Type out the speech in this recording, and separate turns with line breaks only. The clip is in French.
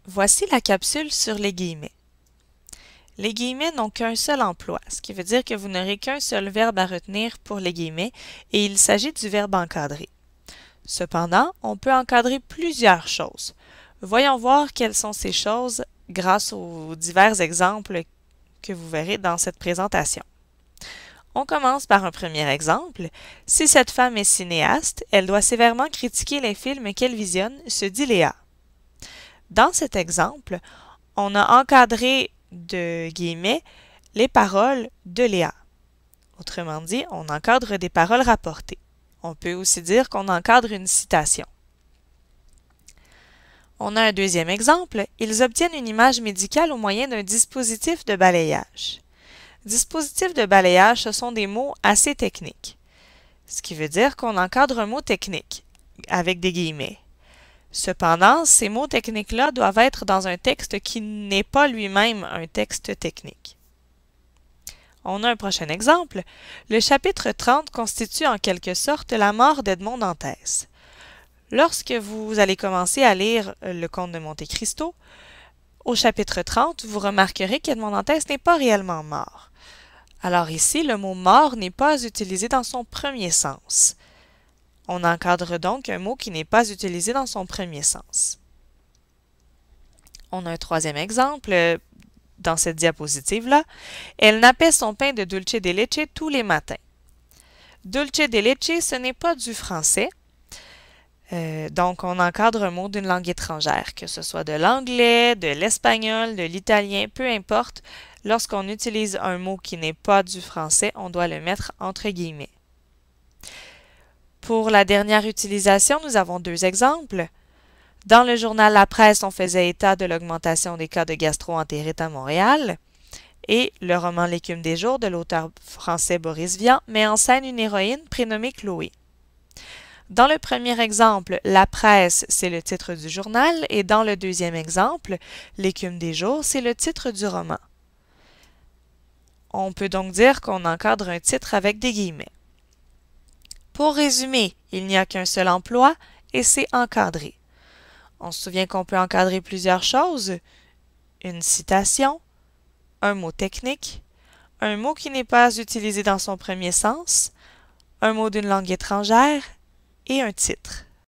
Voici la capsule sur les guillemets. Les guillemets n'ont qu'un seul emploi, ce qui veut dire que vous n'aurez qu'un seul verbe à retenir pour les guillemets et il s'agit du verbe encadrer. Cependant, on peut encadrer plusieurs choses. Voyons voir quelles sont ces choses grâce aux divers exemples que vous verrez dans cette présentation. On commence par un premier exemple. Si cette femme est cinéaste, elle doit sévèrement critiquer les films qu'elle visionne, se dit Léa. Dans cet exemple, on a encadré de guillemets les paroles de Léa. Autrement dit, on encadre des paroles rapportées. On peut aussi dire qu'on encadre une citation. On a un deuxième exemple. Ils obtiennent une image médicale au moyen d'un dispositif de balayage. Dispositifs de balayage, ce sont des mots assez techniques. Ce qui veut dire qu'on encadre un mot technique, avec des guillemets. Cependant, ces mots techniques-là doivent être dans un texte qui n'est pas lui-même un texte technique. On a un prochain exemple. Le chapitre 30 constitue en quelque sorte la mort d'Edmond Dantès. Lorsque vous allez commencer à lire le Comte de Monte Cristo, au chapitre 30, vous remarquerez qu'Edmond Dantès n'est pas réellement mort. Alors ici, le mot « mort » n'est pas utilisé dans son premier sens. On encadre donc un mot qui n'est pas utilisé dans son premier sens. On a un troisième exemple dans cette diapositive-là. Elle nappait son pain de dulce de leche tous les matins. Dulce de leche, ce n'est pas du français. Donc, on encadre un mot d'une langue étrangère, que ce soit de l'anglais, de l'espagnol, de l'italien, peu importe. Lorsqu'on utilise un mot qui n'est pas du français, on doit le mettre entre guillemets. Pour la dernière utilisation, nous avons deux exemples. Dans le journal La Presse, on faisait état de l'augmentation des cas de gastro-entérite à Montréal. Et le roman L'écume des jours de l'auteur français Boris Vian met en scène une héroïne prénommée Chloé. Dans le premier exemple, La Presse, c'est le titre du journal, et dans le deuxième exemple, L'écume des jours, c'est le titre du roman. On peut donc dire qu'on encadre un titre avec des guillemets. Pour résumer, il n'y a qu'un seul emploi et c'est encadré. On se souvient qu'on peut encadrer plusieurs choses, une citation, un mot technique, un mot qui n'est pas utilisé dans son premier sens, un mot d'une langue étrangère et un titre.